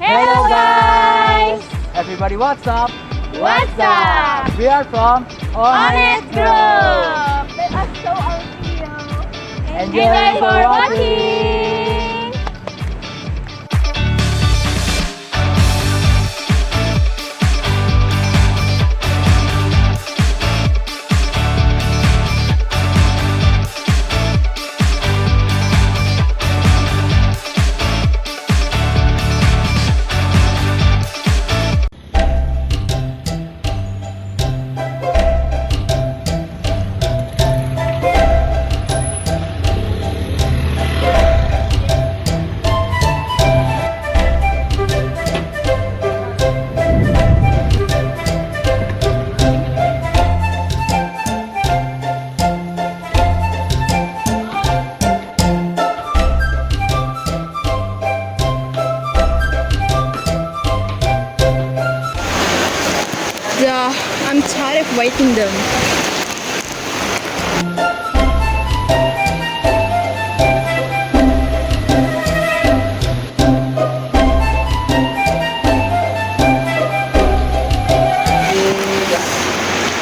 Hello guys! Everybody, what's up? What's up? We are from Honest Group! Let us show our video. Enjoy for watching! Yeah, I'm tired of waiting them.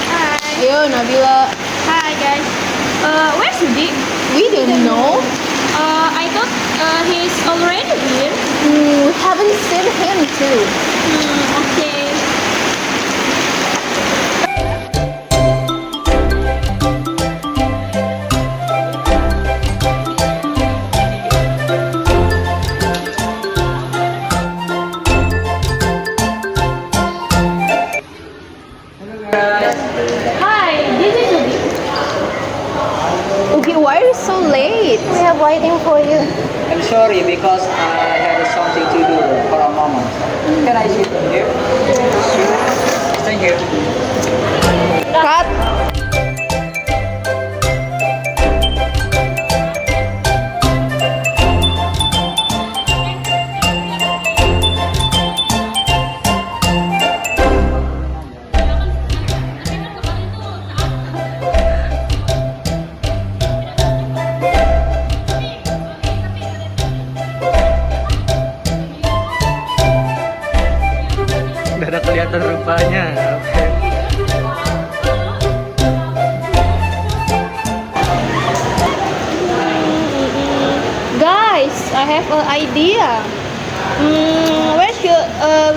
Hi! Yo, Nabila. Hi guys! Where's Sudi? We don't know. I thought he's already here. We haven't seen him too. Okay. Hi, this is Sudi. Okay, why are you so late? We are waiting for you. I'm sorry because I had something to do for a moment. Can I sit here? Thank you. Cut. Udah ada kelihatan rupanya. Guys, I have an idea. Where should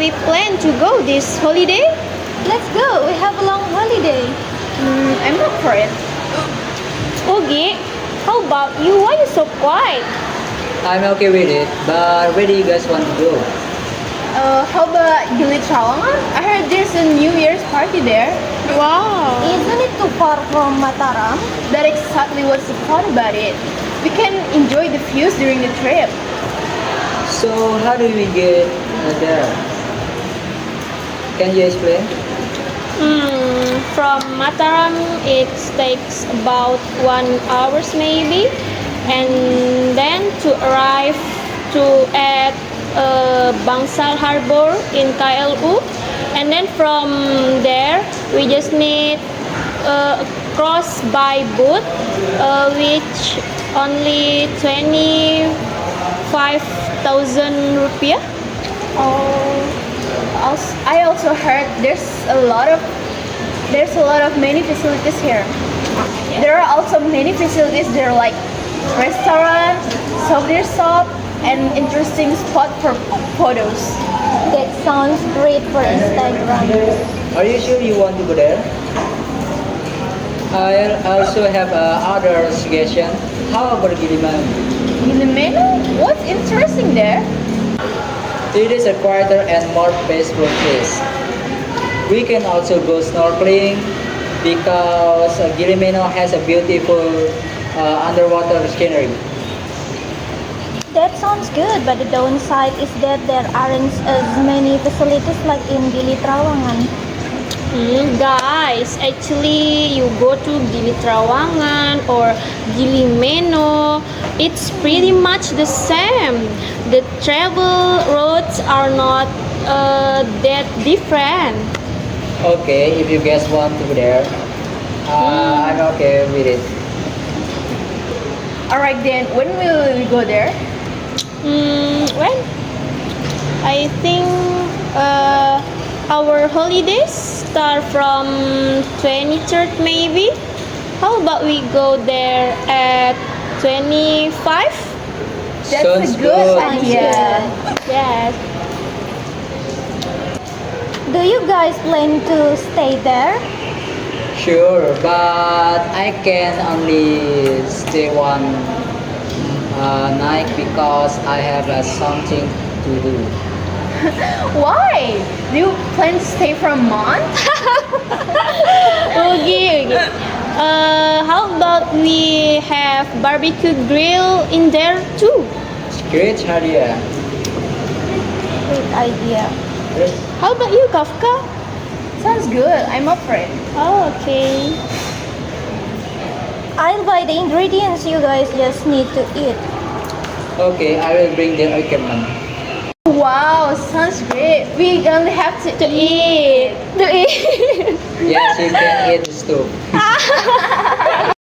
we plan to go this holiday? Let's go. We have a long holiday. I'm up for it. Okay, how about you? Why you so quiet? I'm okay with it, but where do you guys want to go? How about Gili Trawangan? I heard there's a New Year's party there. Wow. Isn't it too far from Mataram? That's exactly what's the fun about it. We can enjoy the views during the trip. So how do we get there? Can you explain? From Mataram, it takes about 1 hour maybe, and then to arrive at Bangsal Harbor in KLU, and then from there we just need cross by boat, which only 25,000 rupiah. I also heard there's a lot of many facilities here. There are also many facilities there like restaurant, souvenir shop, and interesting spot for photos. That sounds great for Instagram. Are you sure you want to go there? I also have other suggestion. How about Giliman? Gili-Meno? What's interesting there? It is a quieter and more peaceful place. We can also go snorkeling because Gili-Meno has a beautiful underwater scenery. That sounds good, but the downside is that there aren't as many facilities like in Gili Trawangan. Guys, actually you go to Gili Trawangan or Gili Meno, it's pretty much the same. The travel routes are not that different. Okay, if you guys want to go there, I'm okay with it. Alright then, when will we go there? When? I I think our holidays start from 23rd maybe. How about we go there at 25? That's Sounds a good good. idea. Yes. Do you guys plan to stay there? Sure, but I can only stay one night because I have something to do. Why? Do you plan to stay for a month? Okay. How about we have barbecue grill in there too? It's great idea. Great idea. How about you, Kafka? Sounds good. I'm up for it. Oh, okay. I'll buy the ingredients. You guys just need to eat. Okay, I will bring the equipment. Wow, sounds great. We only have to Eat. To eat. Yes, you can eat this too.